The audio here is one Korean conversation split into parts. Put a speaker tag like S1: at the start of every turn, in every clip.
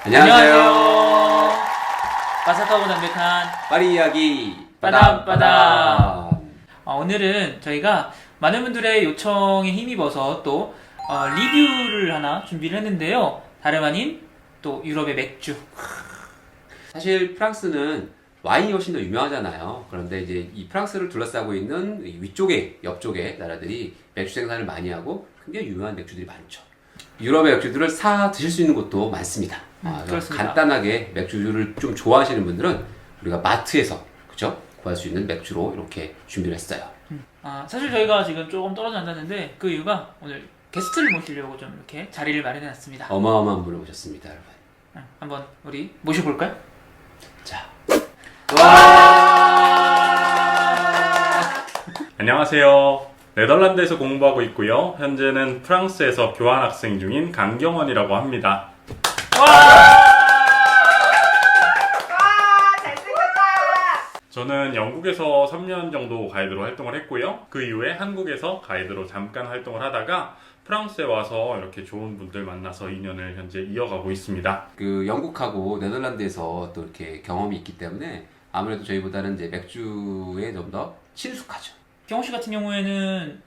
S1: 안녕하세요.
S2: 바삭하고 담백한
S1: 파리 이야기
S2: 빠담빠담. 오늘은 저희가 많은 분들의 요청에 힘입어서 또 리뷰를 하나 준비를 했는데요. 다름 아닌 또 유럽의 맥주.
S1: 사실 프랑스는 와인이 훨씬 더 유명하잖아요. 그런데 이제 이 프랑스를 둘러싸고 있는 위쪽에 옆쪽에 나라들이 맥주 생산을 많이 하고 굉장히 유명한 맥주들이 많죠. 유럽의 맥주들을 사 드실 수 있는 곳도 많습니다.
S2: 그렇습니다.
S1: 간단하게 맥주를 좀 좋아하시는 분들은 우리가 마트에서 그죠? 구할 수 있는 맥주로 이렇게 준비를 했어요.
S2: 사실 저희가 지금 조금 떨어져 앉았는데 그 이유가 오늘 게스트를 모시려고 좀 이렇게 자리를 마련해놨습니다.
S1: 어마어마한 분을 모셨습니다, 여러분.
S2: 한번 우리 모셔볼까요?
S1: 자,
S3: 안녕하세요. 네덜란드에서 공부하고 있고요. 현재는 프랑스에서 교환학생 중인 강경원이라고 합니다. 저는 영국에서 3년 정도 가이드로 활동을 했고요. 그 이후에 한국에서 가이드로 잠깐 활동을 하다가 프랑스에 와서 이렇게 좋은 분들 만나서 인연을 현재 이어가고 있습니다.
S1: 그 영국하고 네덜란드에서 또 이렇게 경험이 있기 때문에 아무래도 저희보다는 이제 맥주에 좀 더 친숙하죠.
S2: 경호 씨 같은 경우에는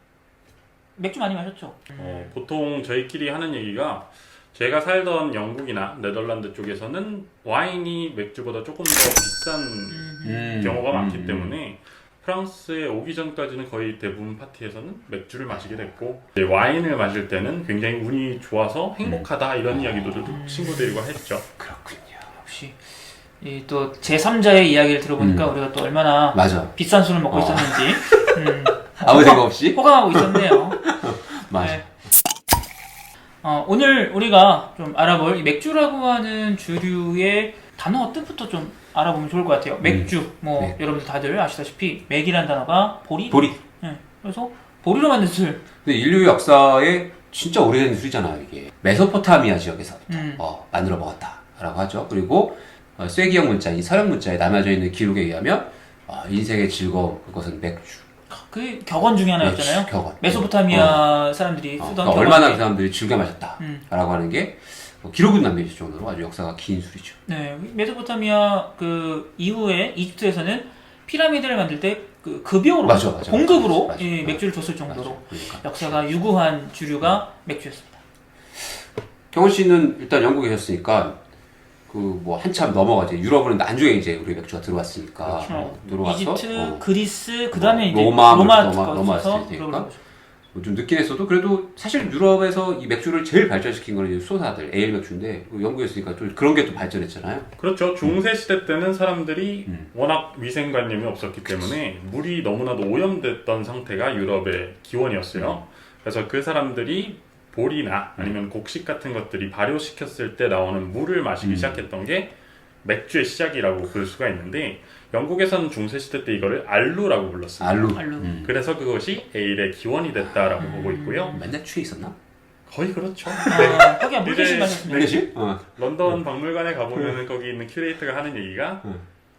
S2: 맥주 많이 마셨죠?
S3: 보통 저희끼리 하는 얘기가 제가 살던 영국이나 네덜란드 쪽에서는 와인이 맥주보다 조금 더 비싼 경우가 많기 때문에 프랑스에 오기 전까지는 거의 대부분 파티에서는 맥주를 마시게 됐고 이제 와인을 마실 때는 굉장히 운이 좋아서 행복하다 이런 이야기도 친구들과 했죠.
S1: 그렇군요.
S2: 역시 이 또 제3자의 이야기를 들어보니까 우리가 또 얼마나
S1: 맞아.
S2: 비싼 술을 먹고 있었는지
S1: 아무 생각 없이?
S2: 호강하고 있었네요.
S1: 맞아.
S2: 네. 오늘 우리가 좀 알아볼 이 맥주라고 하는 주류의 단어 어뜻부터 좀 알아보면 좋을 것 같아요. 맥주,
S1: 네.
S2: 여러분들 다들 아시다시피 맥이란 단어가 보리.
S1: 보리.
S2: 네. 그래서 보리로 만든 술.
S1: 근데 인류 역사에 진짜 오래된 술이잖아요, 이게. 메소포타미아 지역에서부터 만들어 먹었다라고 하죠. 그리고 쇠기역 문자, 이 서양 문자에 남아져 있는 기록에 의하면 인생의 즐거움, 그것은 맥주.
S2: 그 격언 중에 하나였잖아요.
S1: 격언.
S2: 메소포타미아 사람들이 쓰던
S1: 그러니까
S2: 격언.
S1: 얼마나 그 사람들이 즐겨 마셨다라고 하는 게 기록은 남겨질 정도로 아주 역사가 긴 술이죠.
S2: 네, 메소포타미아 그 이후에 이집트에서는 피라미드를 만들 때 그 급여로
S1: 맞아.
S2: 공급으로
S1: 맞아.
S2: 맥주를 줬을 정도로
S1: 그러니까.
S2: 역사가 유구한 주류가 맥주였습니다.
S1: 경원 씨는 일단 영국에 계셨으니까 그 뭐 한참 넘어가지 유럽은 나중에 이제 우리 맥주가 들어왔으니까 들어와서
S2: 이집트, 그리스, 그 다음에 이제
S1: 로마
S2: 넘어왔을
S1: 테니까 좀 늦긴 했어도 그래도 사실 유럽에서 이 맥주를 제일 발전시킨 거는 이제 수도사들 에일 맥주인데 영국에 있으니까 좀 그런 게 또 발전했잖아요.
S3: 그렇죠. 중세 시대 때는 사람들이 워낙 위생관념이 없었기 때문에 물이 너무나도 오염됐던 상태가 유럽의 기원이었어요. 그래서 그 사람들이 보리나 아니면 곡식 같은 것들이 발효시켰을 때 나오는 물을 마시기 시작했던 게 맥주의 시작이라고 볼 수가 있는데 영국에서는 중세시대 때 이거를 알루라고 불렀습니다.
S1: 알루.
S3: 그래서 그것이 에일의 기원이 됐다라고 보고 있고요.
S1: 맨날 취해 있었나?
S3: 거의 그렇죠.
S2: 하긴 물개심
S3: 이제
S2: 마셨습니다.
S1: 맥주?
S3: 런던 박물관에 가보면은 거기 있는 큐레이터가 하는 얘기가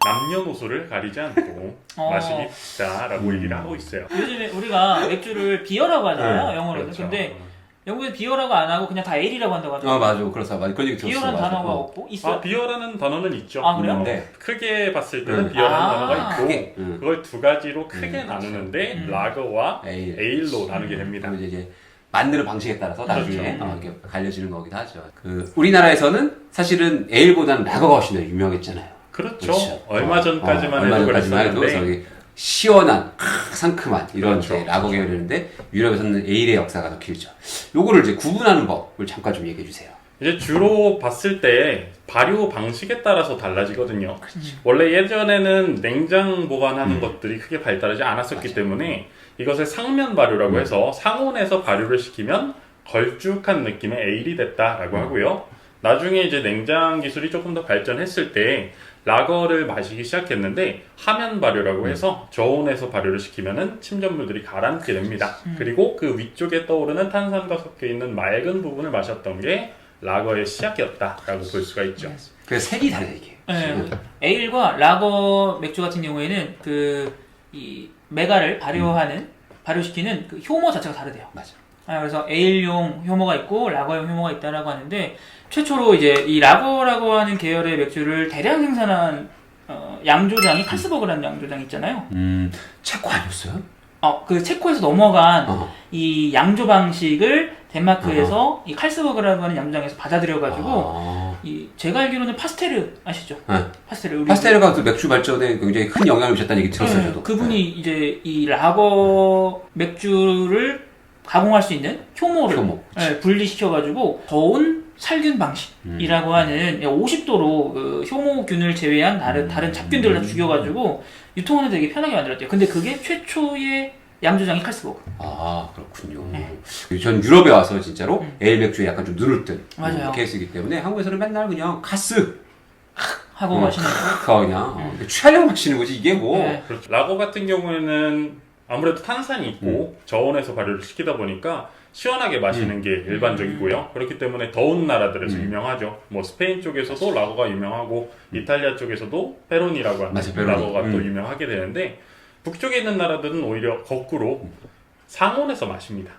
S3: 남녀노소를 가리지 않고 마시겠다라고 얘기를 하고 있어요.
S2: 요즘에 우리가 맥주를 비어라고 하잖아요, 영어로는.
S3: 그렇죠.
S2: 근데 영국에 비어라고 안 하고 그냥 다 에일이라고 한다고 하더라고요.
S1: 맞아. 그런 얘기 들었어.
S2: 비어라는
S1: 맞아.
S2: 단어가 없고 있어요?
S3: 비어라는 단어는 있죠.
S2: 그래요?
S1: 네.
S3: 크게 봤을 때는 비어라는 단어가 있고
S1: 크게.
S3: 그걸 두 가지로 크게 나누는데 라거와 에일로 나누게 됩니다.
S1: 그리고 이제 만드는 방식에 따라서 나중에
S3: 그렇죠.
S1: 이렇게 갈려지는 거기도 하죠. 그 우리나라에서는 사실은 에일보다는 라거가 훨씬 더 유명했잖아요.
S3: 그렇죠. 얼마 전까지만 해도 그랬었는데
S1: 저기 시원한 상큼한 이런
S3: 그렇죠.
S1: 이제 라거 계열이었는데 유럽에서는 에일의 역사가 더 길죠. 요거를 이제 구분하는 법을 잠깐 좀 얘기해 주세요.
S3: 이제 주로 봤을 때 발효 방식에 따라서 달라지거든요. 원래 예전에는 냉장 보관하는 것들이 크게 발달하지 않았었기 때문에 이것을 상면 발효라고 해서 상온에서 발효를 시키면 걸쭉한 느낌의 에일이 됐다라고 하고요. 나중에 이제 냉장 기술이 조금 더 발전했을 때 라거를 마시기 시작했는데 하면 발효라고 해서 저온에서 발효를 시키면은 침전물들이 가라앉게 됩니다. 그리고 그 위쪽에 떠오르는 탄산과 섞여 있는 맑은 부분을 마셨던 게 라거의 시작이었다라고 볼 수가 있죠.
S1: 그래서 색이 다르다 이게.
S2: 네. 에일과 라거 맥주 같은 경우에는 그 이 메가를 발효시키는 그 효모 자체가 다르대요.
S1: 맞아.
S2: 그래서 에일용 효모가 있고 라거용 효모가 있다라고 하는데 최초로 이제 이 라거라고 하는 계열의 맥주를 대량 생산한 양조장이 칼스버그라는 양조장 있잖아요.
S1: 체코 아니었어요?
S2: 그 체코에서 넘어간
S1: 어.
S2: 이 양조 방식을 덴마크에서 이 칼스버그라고 하는 양조장에서 받아들여가지고 제가 알기로는 파스테르 아시죠?
S1: 네.
S2: 파스테르.
S1: 파스테르가 그 맥주 발전에 굉장히 큰 영향을 미쳤다는 얘기 들었어요, 저도.
S2: 그분이 이제 이 라거 맥주를 가공할 수 있는 효모를
S1: 효모,
S2: 분리시켜가지고 저온 살균 방식이라고 하는 50도로 그 효모균을 제외한 다른 잡균들을 다 죽여가지고 유통하는 데 되게 편하게 만들었대요. 근데 그게 최초의 양조장이 칼스버그.
S1: 그렇군요.
S2: 네.
S1: 전 유럽에 와서 진짜로 에일 맥주에 약간 좀 눈을 뜬
S2: 맞아요.
S1: 케이스이기 때문에 한국에서는 맨날 그냥 가스
S2: 하고 마시는
S1: 그냥 취하려고 마시는 거지 이게 뭐.
S2: 네.
S3: 그렇죠. 라거 같은 경우에는 아무래도 탄산이 있고 저온에서 발효를 시키다 보니까 시원하게 마시는 게 일반적이고요. 그렇기 때문에 더운 나라들에서 유명하죠. 뭐 스페인 쪽에서도 라거가 유명하고 이탈리아 쪽에서도 페로니라고 하는
S1: 맞아, 페로니.
S3: 라거가 또 유명하게 되는데 북쪽에 있는 나라들은 오히려 거꾸로 상온에서 마십니다.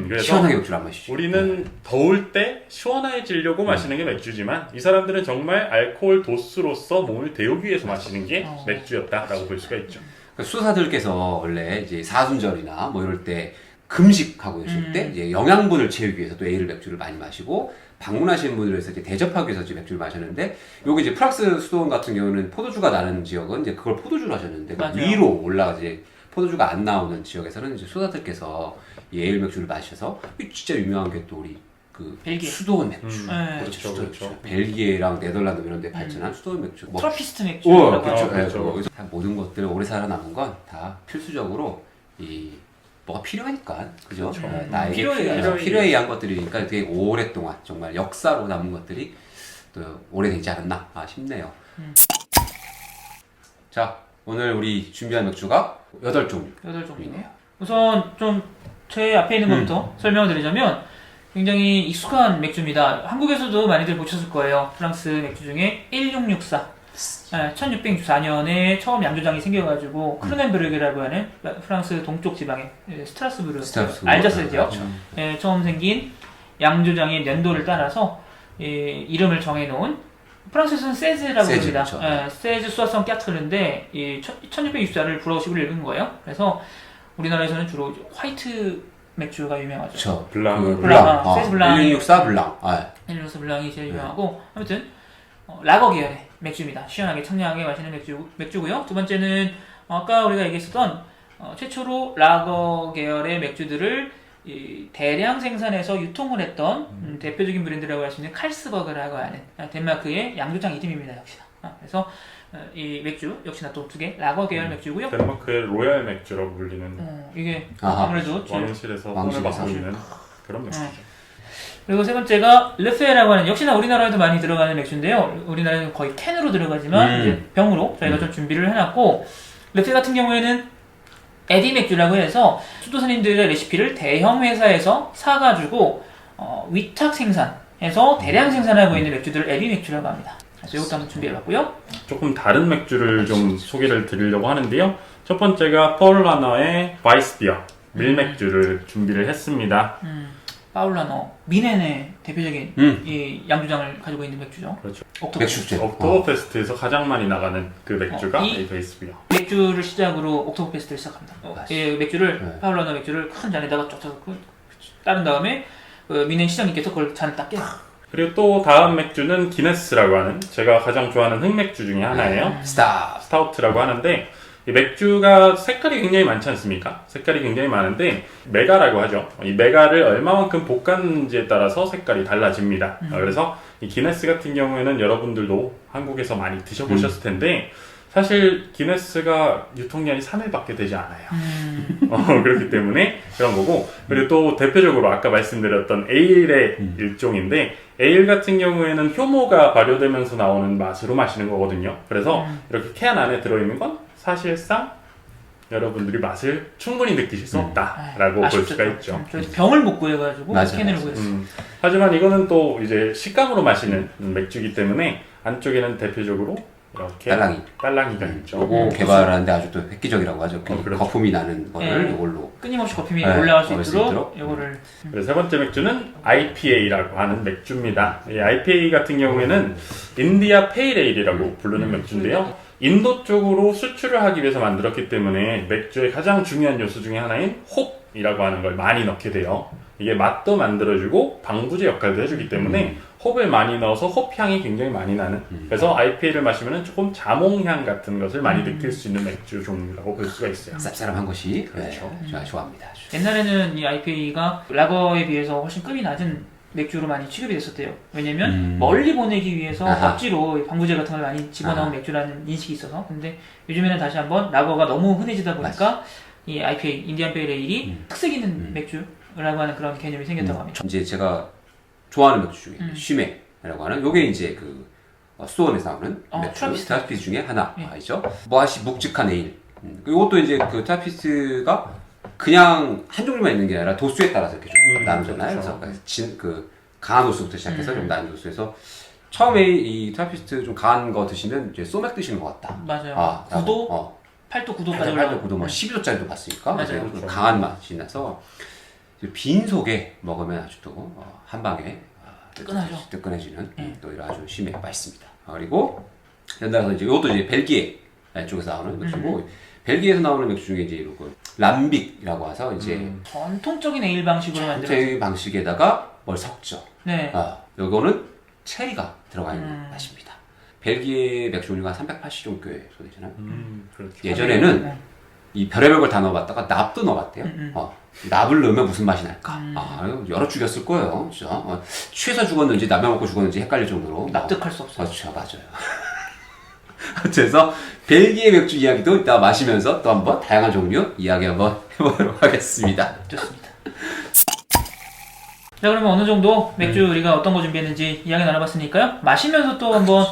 S3: 그래서
S1: 시원하게 맥주를 안 마시죠.
S3: 우리는 더울 때 시원해지려고 마시는 게 맥주지만 이 사람들은 정말 알코올 도수로서 몸을 데우기 위해서 마시는 게 맥주였다라고 볼 수가 있죠.
S1: 그러니까 수도사들께서 원래 이제 사순절이나 뭐 이럴 때 금식하고 있을 때 이제 영양분을 채우기 위해서 또 에일 맥주를 많이 마시고 방문하시는 분들 위해서 이제 대접하기 위해서 이제 맥주를 마셨는데 여기 이제 프랑스 수도원 같은 경우는 포도주가 나는 지역은 이제 그걸 포도주로 하셨는데 그
S2: 맞아요.
S1: 위로 올라가 이제 포도주가 안 나오는 지역에서는 이제 수도사들께서 이 에일 맥주를 마셔서 진짜 유명한 게 또 우리 그
S2: 벨기에.
S1: 수도원 맥주.
S2: 네.
S1: 그렇죠,
S3: 그렇죠,
S1: 수도원
S3: 그렇죠.
S1: 맥주. 벨기에랑 네덜란드 이런 데 발전한 수도원 맥주. 뭐
S2: 트라피스트 맥주라고
S1: 그렇죠.
S2: 하죠.
S1: 네,
S3: 그렇죠.
S1: 그거. 그래서 다 모든 것들 오래 살아남은 건 다 필수적으로 이 뭐가 필요하니까 그죠?
S3: 그렇죠.
S1: 나에게
S2: 필요에
S1: 필요에 의한 것들이니까 되게 오랫동안 정말 역사로 남은 것들이 또 오래되지 않았나 싶네요. 자 오늘 우리 준비한 맥주가 8종류.
S2: 8종류네요. 우선 좀 제 앞에 있는 것부터 설명을 드리자면 굉장히 익숙한 맥주입니다. 한국에서도 많이들 보셨을 거예요. 프랑스 맥주 중에 1664. 1664년에 처음 양조장이 생겨가지고 크루넨베르그라고 하는 프랑스 동쪽 지방의 스트라스부르, 알자스 지역 처음 생긴 양조장의 년도를 따라서 이름을 정해놓은 프랑스에서는 세즈라고
S1: 세즈,
S2: 부릅니다.
S1: 그렇죠.
S2: 세즈 수아성 까트르인데 1664를 불어식으로 읽은 거예요. 그래서 우리나라에서는 주로 화이트 맥주가 유명하죠.
S1: 그렇죠.
S3: 블랑.
S1: 블랑.
S2: 세즈 블랑.
S1: 1664 블랑.
S2: 일로스 블랑이 제일 유명하고 아무튼 라거 계열의 맥주입니다. 시원하게 청량하게 마시는 맥주고요. 두 번째는 아까 우리가 얘기했었던 최초로 라거 계열의 맥주들을 대량 생산해서 유통을 했던 대표적인 브랜드라고 할 수 있는 칼스버그라고 하는 덴마크의 양조장 이름입니다. 역시나. 그래서 이 맥주 역시나 또 2개 라거 계열 맥주고요.
S3: 덴마크의 로얄 맥주라고 불리는
S2: 이게
S1: 아하.
S2: 아무래도 제일
S3: 왕실에서
S1: 왕실에서.
S3: 손을 맡고 있는 그런 맥주죠.
S2: 그리고 세 번째가 르페라고 하는 역시나 우리나라에도 많이 들어가는 맥주인데요. 우리나라는 거의 캔으로 들어가지만 이제 병으로 저희가 좀 준비를 해놨고 르페 같은 경우에는 에디 맥주라고 해서 수도사님들의 레시피를 대형 회사에서 사가지고 위탁 생산해서 대량 생산하고 있는 맥주들을 에디 맥주라고 합니다. 그래서 이것도 한번 준비해봤고요.
S3: 조금 다른 맥주를 좀 소개를 드리려고 하는데요. 첫 번째가 파울라너의 바이스비어 밀맥주를 준비를 했습니다.
S2: 파울라너 미넨의 대표적인 이 양조장을 가지고 있는 맥주죠.
S3: 그렇죠.
S1: 맥주죠.
S3: 옥토버페스트에서 가장 많이 나가는 그 맥주가
S2: 이
S3: 이 바이스비어.
S2: 맥주를 시작으로 옥토버페스트를 시작합니다. 이 맥주를
S1: 네.
S2: 파울라너 맥주를 큰 잔에다가 쫙쫙 따른 다음에 미넨 시장님께서 그걸 잔을 딱 깨요.
S3: 그리고 또 다음 맥주는 기네스라고 하는 제가 가장 좋아하는 흑맥주 중에 하나예요.
S1: 스탑.
S3: 스타우트라고 하는데 이 맥주가 색깔이 굉장히 많지 않습니까? 색깔이 굉장히 많은데 메가라고 하죠. 이 메가를 얼마만큼 볶았는지에 따라서 색깔이 달라집니다. 그래서 이 기네스 같은 경우에는 여러분들도 한국에서 많이 드셔보셨을 텐데 사실 기네스가 유통기한이 3일밖에 되지 않아요. 그렇기 때문에 그런 거고 그리고 또 대표적으로 아까 말씀드렸던 에일의 일종인데 에일 같은 경우에는 효모가 발효되면서 나오는 맛으로 마시는 거거든요. 그래서 이렇게 캔 안에 들어있는 건 사실상 여러분들이 맛을 충분히 느끼실 수 없다라고 볼 수가 있죠.
S2: 저희 병을 못 구해가지고
S1: 맞아,
S2: 캔을
S1: 맞아.
S2: 구했어요.
S3: 하지만 이거는 또 이제 식감으로 마시는 맥주이기 때문에 안쪽에는 대표적으로 이렇게
S1: 딸랑이.
S3: 딸랑이가 있죠.
S1: 요거 개발하는데 아주 또 획기적이라고 하죠. 그
S3: 그렇죠.
S1: 거품이 나는 거를
S2: 네.
S1: 이걸로.
S2: 끊임없이 거품이
S1: 네,
S2: 올라갈 수
S1: 올릴 수
S2: 있도록
S1: 있도록.
S2: 이거를
S3: 그래서 세 번째 맥주는 IPA라고 하는 맥주입니다. 이 IPA 같은 경우에는 인디아 페이레일이라고 부르는 맥주인데요. 인도 쪽으로 수출을 하기 위해서 만들었기 때문에 맥주의 가장 중요한 요소 중에 하나인 홉이라고 하는 걸 많이 넣게 돼요. 이게 맛도 만들어주고 방부제 역할도 해주기 때문에 홉을 많이 넣어서 홉 향이 굉장히 많이 나는. 그래서 IPA를 마시면 조금 자몽향 같은 것을 많이 느낄 수 있는 맥주 종류라고 볼 수가 있어요.
S1: 쌉싸름한 것이
S3: 그렇죠.
S1: 네, 제가 좋아합니다. 아주.
S2: 옛날에는 이 IPA가 라거에 비해서 훨씬 급이 낮은 맥주로 많이 취급이 됐었대요. 왜냐면 멀리 보내기 위해서
S1: 아하.
S2: 억지로 방부제 같은 걸 많이 집어넣은
S1: 아하.
S2: 맥주라는 인식이 있어서. 근데 요즘에는 다시 한번 라거가 너무 흔해지다 보니까 이 IPA, 인디안 페이레일이 특색 있는 맥주라고 하는 그런 개념이 생겼다고 합니다.
S1: 이제 제가 좋아하는 맥주 중에 쉬메라고 하는 요게 이제 그 수원에서 나오는 맥주 트라피스트 중에 하나이죠. 무엇이 묵직한 에일. 이것도 이제 그 트라피스트가 그냥 한 종류만 있는 게 아니라 도수에 따라서 이렇게 좀 나누잖아요.
S3: 그렇죠.
S1: 그래서 그 강한 도수부터 시작해서 좀 낮은 도수에서 처음에 이 트라피스트 좀 강한 거 드시면 이제 소맥 드시는 것 같다.
S2: 맞아요. 9도, 8도, 9도까지
S1: 8도, 9도, 뭐 12도짜리도 봤으니까
S2: 맞아요.
S1: 그래서 강한 맛이 나서 빈 속에 먹으면 아주 또 한 방에
S2: 뜨끈하죠.
S1: 뜨끈해지는 또 이런 아주 심해 맛있습니다. 그리고 연달아서 이제 이것도 이제 벨기에 쪽에서 나오는 맥주고 벨기에에서 나오는 맥주 중에 이제 이런 거 람빅이라고 해서 이제
S2: 전통적인 에일 방식으로 만들어진
S1: 전체 방식에다가 뭘 섞죠.
S2: 네.
S1: 요거는 체리가 들어가 있는 맛입니다. 벨기에 맥주 종류가 380 정도의 소리잖아요.
S3: 그렇죠.
S1: 예전에는 이 별의별 걸 다 넣어봤다가 납도 넣어봤대요. 납을 넣으면 무슨 맛이 날까? 여러 죽였을 거예요. 진짜. 취해서 죽었는지 남의 먹고 죽었는지 헷갈릴 정도로.
S2: 납득할 수 없어요.
S1: 그렇죠. 맞아요. 그래서 벨기에 맥주 이야기도 이따 마시면서 또 한번 다양한 종류 이야기 한번 해보도록 하겠습니다.
S2: 좋습니다. 자, 그러면 어느 정도 맥주 우리가 어떤 거 준비했는지 이야기 나눠봤으니까요. 마시면서 또 한번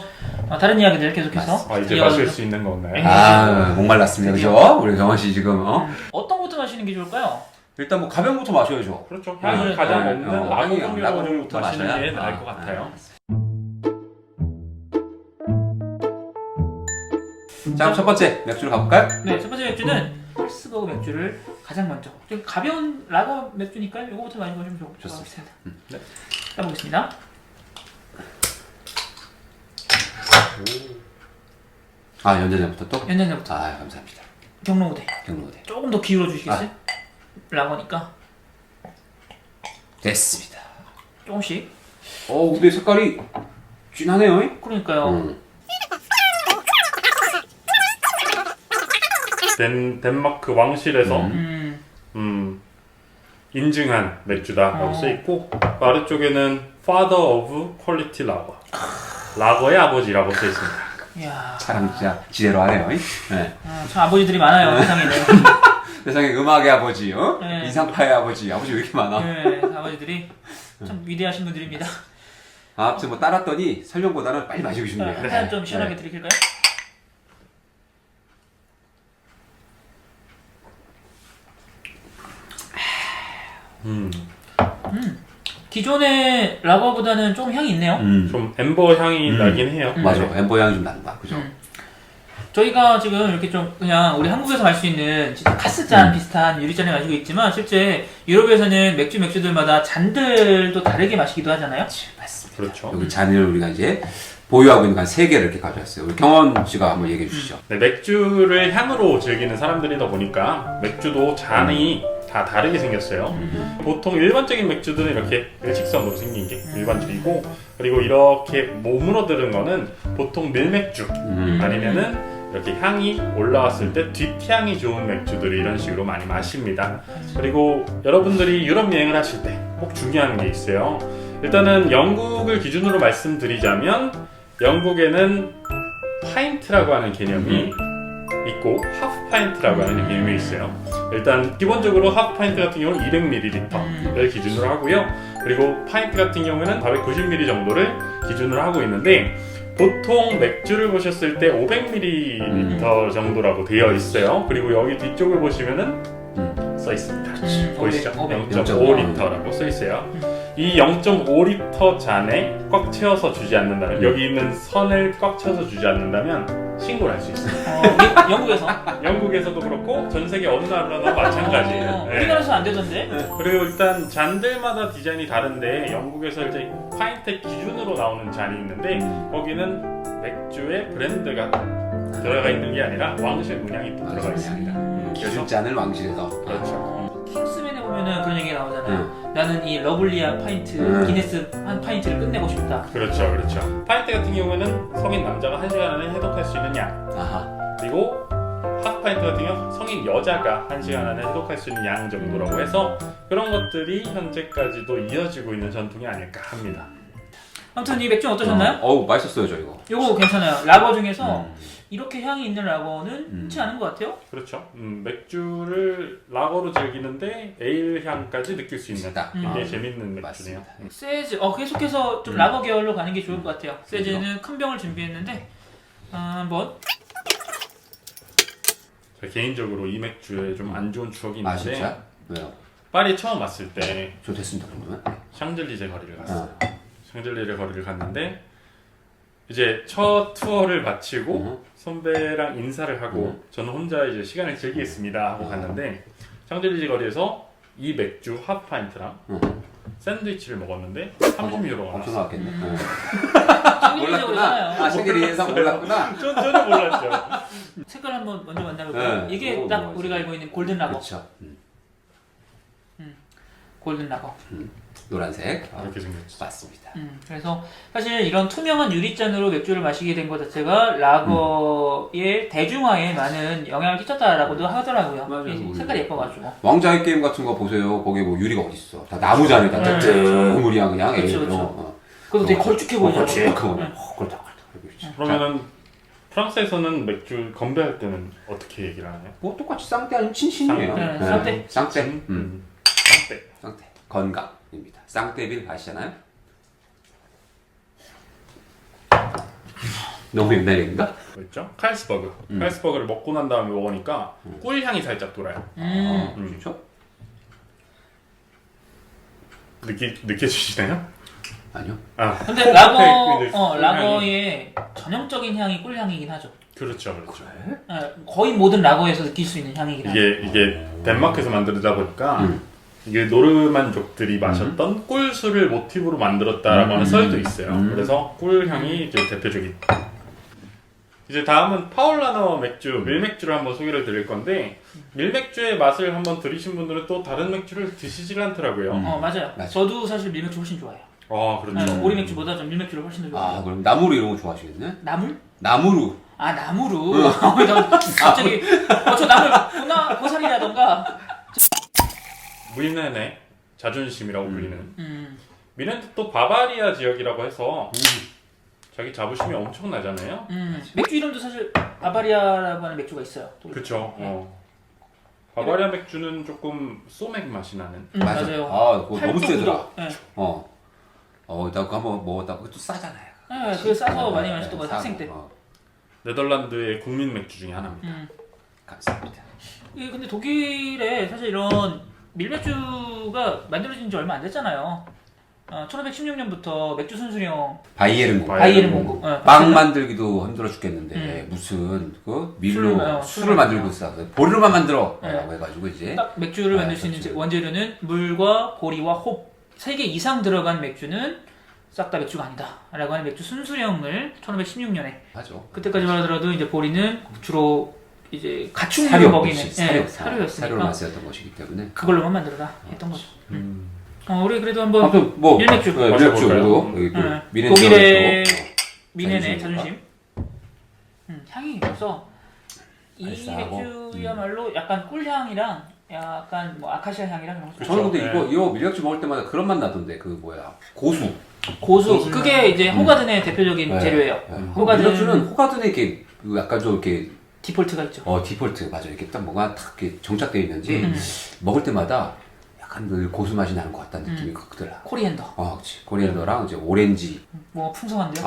S2: 다른 이야기들 계속해서
S3: 이제
S2: 이어가도록.
S3: 마실 수 있는 건가요?
S1: 아, 목말랐습니다. 그죠? 우리 경원 씨 지금,
S2: 어떤 것부터 마시는 게 좋을까요?
S1: 일단 뭐 가벼운 것부터 마셔야죠.
S3: 그렇죠. 향이 가장 없는 라거
S1: 라거
S3: 종류로
S1: 종류부터
S3: 마시는
S1: 마셔야
S3: 게 나을 것 같아요.
S1: 자, 첫 번째 맥주로 가볼까요?
S2: 네, 첫 번째 맥주는 펄스버그 맥주를 가장 먼저. 좀 가벼운 라거 맥주니까 이거부터 마시면 좀 좋습니다.
S1: 네.
S2: 따보겠습니다.
S1: 연전자부터 또?
S2: 연년전부터
S1: 감사합니다.
S2: 경로우대.
S1: 경로대.
S2: 조금 더 기울여 주시겠어요? 라거니까
S1: 됐습니다.
S2: 조금씩.
S1: 근데 색깔이 진하네요.
S2: 그러니까요.
S3: 덴마크 왕실에서 인증한 맥주다라고 써 있고 아래쪽에는 Father of Quality Lager, 라거의 아버지라고 써 있습니다.
S2: 이야.
S1: 사람 진짜 지대로 하네요. 네.
S2: 참 아버지들이 많아요, 세상에는.
S1: 세상에 음악의 아버지,
S2: 네.
S1: 인상파의 아버지 왜 이렇게 많아?
S2: 네, 아버지들이 참 위대하신 분들입니다.
S1: 아무튼 뭐 따랐더니 설명보다는 빨리 마시고 싶네요.
S2: 한잔 좀 시원하게 드릴까요? 기존의 라거보다는 좀 향이 있네요.
S3: 좀 엠버 향이 나긴 해요.
S1: 맞아, 엠버 향이 좀 난다, 그죠?
S2: 저희가 지금 이렇게 좀 그냥 우리 한국에서 할 수 있는 진짜 카스잔 비슷한 유리잔을 가지고 있지만 실제 유럽에서는 맥주들마다 잔들도 다르게 마시기도 하잖아요.
S1: 맞습니다.
S3: 그렇죠.
S1: 여기 잔을 우리가 이제 보유하고 있는 한 3개를 이렇게 가져왔어요. 우리 경원 씨가 한번 얘기해 주시죠.
S3: 네, 맥주를 향으로 즐기는 사람들이다 보니까 맥주도 잔이 다 다르게 생겼어요. 보통 일반적인 맥주들은 이렇게 일직선으로 생긴 게 일반적이고, 그리고 이렇게 몸으로 들은 거는 보통 밀맥주 아니면은 이렇게 향이 올라왔을 때 뒷향이 좋은 맥주들을 이런 식으로 많이 마십니다. 그리고 여러분들이 유럽 여행을 하실 때 꼭 중요한 게 있어요. 일단은 영국을 기준으로 말씀드리자면 영국에는 파인트라고 하는 개념이 있고 하프 파인트라고 하는 개념이 있어요. 일단 기본적으로 하프 파인트 같은 경우는 200ml를 기준으로 하고요. 그리고 파인트 같은 경우는 490ml 정도를 기준으로 하고 있는데 보통 맥주를 보셨을 때 500ml 정도라고 되어 있어요. 그리고 여기 뒤쪽을 보시면은 써 있습니다. 보이시죠? 0.5L라고 써 있어요. 이 0.5리터 잔에 꽉 채워서 주지 않는다면 여기 있는 선을 꽉 채워서 주지 않는다면 신고를 할 수 있어요.
S2: 영국에서?
S3: 영국에서도 그렇고 전 세계 어느 나라나 마찬가지예요. 네.
S2: 우리나라에서 안 되던데?
S3: 그리고 일단 잔들마다 디자인이 다른데 영국에서 이제 파인트 기준으로 나오는 잔이 있는데 거기는 맥주의 브랜드가 들어가 있는 게 아니라 왕실 문양이 또 들어가 있습니다.
S1: 기술잔을 왕실에서.
S3: 그렇죠.
S2: 킹스맨에 보면은 그런 얘기가 나오잖아요. 나는 이 러블리한 파인트, 기네스 한 파인트를 끝내고 싶다.
S3: 그렇죠, 그렇죠. 파인트 같은 경우에는 성인 남자가 1시간 안에 해독할 수 있는 양.
S1: 아하.
S3: 그리고 하프 파인트 같은 경우 성인 여자가 1시간 안에 해독할 수 있는 양 정도라고 해서 그런 것들이 현재까지도 이어지고 있는 전통이 아닐까 합니다.
S2: 아무튼 이 맥주는 어떠셨나요?
S1: 어우 맛있었어요 저 이거.
S2: 요거 괜찮아요. 라거 중에서 이렇게 향이 있는 라거는 흔치 않은 것 같아요.
S3: 그렇죠. 맥주를 라거로 즐기는데 에일 향까지 느낄 수 있는 굉장히 재밌는 맥주네요.
S1: 맞습니다.
S2: 세즈, 계속해서 좀 라거 계열로 가는 게 좋을 것 같아요. 세즈는 큰 병을 준비했는데 한번.
S3: 제가 개인적으로 이 맥주에 좀 안 좋은 추억이 있는데
S1: 진짜? 왜요?
S3: 파리 처음 왔을 때
S1: 저 됐습니다 그러면.
S3: 샹젤리제 거리를 갔어요. 샹젤리제 거리를 갔는데 이제 첫 투어를 마치고 선배랑 인사를 하고 저는 혼자 이제 시간을 즐기겠습니다 하고 갔는데 샹젤리제 거리에서 이 맥주 핫 파인트랑 샌드위치를 먹었는데 30유로가
S1: 엄청
S3: 나왔어요.
S1: 나왔겠네.
S2: 몰랐구나.
S1: 샹젤리 예상 몰랐구나.
S3: 전혀 몰랐죠.
S2: 색깔 한번 먼저 만나볼까요? 이게 딱 우리가 알고 있는 골든 라거.
S1: 그렇죠.
S2: 골든 라거.
S1: 노란색.
S3: 이렇게 생겼죠.
S1: 맞습니다.
S2: 그래서 사실 이런 투명한 유리잔으로 맥주를 마시게 된 것 자체가 라거의 대중화에 많은 영향을 끼쳤다라고도 하더라고요.
S1: 맞아요.
S2: 색깔이 예뻐가지고.
S1: 왕자의 게임 같은 거 보세요. 거기에 뭐 유리가 어디 있어? 다 나무잖아요. 다 ตึ물이야 그냥.
S2: 그렇죠, 그렇죠. 그것도 되게 걸쭉해 보이잖아요.
S1: 그렇죠.
S3: 그러면은 프랑스에서는 맥주 건배할 때는 어떻게 얘기를 하나요?
S1: 뭐 똑같이 쌍떼 아니면 친친이에요.
S2: 쌍떼.
S1: 쌍떼.
S3: 쌍떼.
S1: 쌍떼. 건강입니다. 쌍떼빌 아시잖아요? 너무 옛날 얘기인가?
S3: 그렇죠? 칼스버그. 칼스버그를 먹고 난 다음에 먹으니까 꿀향이 살짝 돌아요.
S1: 그렇죠?
S3: 느껴지시나요?
S1: 아니요.
S2: 근데 라거의 전형적인 향이 꿀향이긴 하죠.
S3: 그렇죠, 그렇죠.
S2: 거의 모든 라거에서 느낄 수 있는 향이긴 하죠.
S3: 이게 덴마크에서 만들다 보니까 이게 노르만족들이 마셨던 꿀술을 모티브로 만들었다라고 하는 썰도 있어요. 그래서 꿀향이 이제 대표적인. 이제 다음은 파울라너 맥주, 밀맥주를 한번 소개를 드릴 건데 밀맥주의 맛을 한번 들으신 분들은 또 다른 맥주를 드시질 않더라고요.
S2: 맞아요. 저도 사실 밀맥주 훨씬 좋아해요.
S3: 그렇죠.
S2: 오리 맥주보다 좀 밀맥주를 훨씬 더 좋아해요.
S1: 그럼 나무루 이런 거 좋아하시겠네?
S2: 나물?
S1: 나무루.
S2: 나무루. 갑자기 저 나물 고사리라던가.
S3: 무인넨의 자존심이라고 불리는 미넨도 또 바바리아 지역이라고 해서 자기 자부심이 엄청나잖아요.
S2: 맥주 이름도 사실 바바리아라고 하는 맥주가 있어요.
S3: 그렇죠. 바바리아 맥주는 조금 소맥 맛이 나는.
S1: 맞아요. 그거 너무 세더라.
S2: 네.
S1: 나 그거 한번 먹었다. 그것도 싸잖아요.
S2: 네, 그거 싸서 많이 마셨던 거 학생 때.
S3: 네덜란드의 국민 맥주 중에 하나입니다.
S1: 감사합니다.
S2: 근데 독일에 사실 이런 밀맥주가 만들어진 지 얼마 안 됐잖아요. 1516년부터 맥주 순수령
S1: 바이에른
S2: 공국.
S1: 빵 만들기도 힘들어 죽겠는데 무슨 그 밀로 술을 만들고 있어. 보리로만 만들어. 라고 해가지고 이제
S2: 딱 맥주를 만들 수 있는 원재료는 물과 보리와 홉 3개 이상 들어간 맥주는 싹 다 맥주가 아니다 라고 하는 맥주 순수령을 1516년에
S1: 하죠.
S2: 그때까지만 하더라도 이제 보리는 주로 이제 가축류를 먹이는 사료였으니까
S1: 사료를 마셨던 것이기 때문에
S2: 그걸로만 만들어라 했던 거죠. 우리 그래도 한번
S1: 뭐
S2: 밀맥주
S1: 밀맥주도
S2: 독일의 미넨의 자존심. 향이 있어서 이 맥주야말로 약간 꿀향이랑 약간 뭐 아카시아 향이랑 이런 거.
S1: 저는 근데 이거 밀맥주 먹을 때마다 그런 맛 나던데 그 뭐야 고수.
S2: 그게 이제 호가든의 대표적인 재료예요.
S1: 호가든 밀맥주는 호가든에 이렇게 약간 좀 이렇게
S2: 디폴트가 있죠.
S1: 디폴트 맞아. 이렇게 딱 뭐가 탁 이렇게 정착되어 있는지 먹을 때마다 약간 늘 고수 맛이 나는 것 같다는 느낌이 크더라.
S2: 코리앤더.
S1: 그렇지. 코리앤더랑 이제 오렌지.
S2: 뭐 풍성한데요?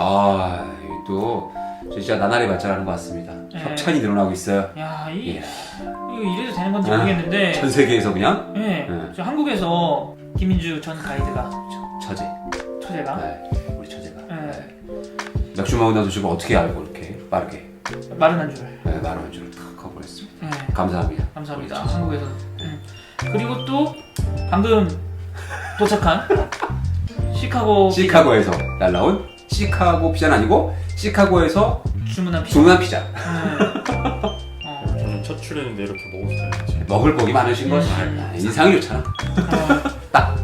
S1: 또 진짜 나날이 발전하는 것 같습니다. 협찬이 늘어나고 있어요.
S2: 이거 이래도 되는 건지 모르겠는데
S1: 전 세계에서 그냥.
S2: 저 한국에서 김민주 전 가이드가
S1: 처제.
S2: 처제가.
S1: 네, 우리 처제가.
S2: 네.
S1: 맥주 먹는다는 소식을 어떻게 알고 이렇게 빠르게
S2: 마른 안주를.
S1: 네, 말하는 줄을 탁 커버했습니다.
S2: 네.
S1: 감사합니다.
S2: 감사합니다.
S1: 우리 처제.
S2: 한국에서. 그리고 또 방금 도착한
S1: 시카고에서 날라온 시카고 피자는 아니고 시카고에서
S2: 주문한 피자.
S1: 주문한 피자.
S3: 저는 첫 출연인데 이렇게 먹어도 되는지.
S1: 먹을 복이 많으신 거지. 인상이 좋잖아.
S2: 어,
S1: 딱.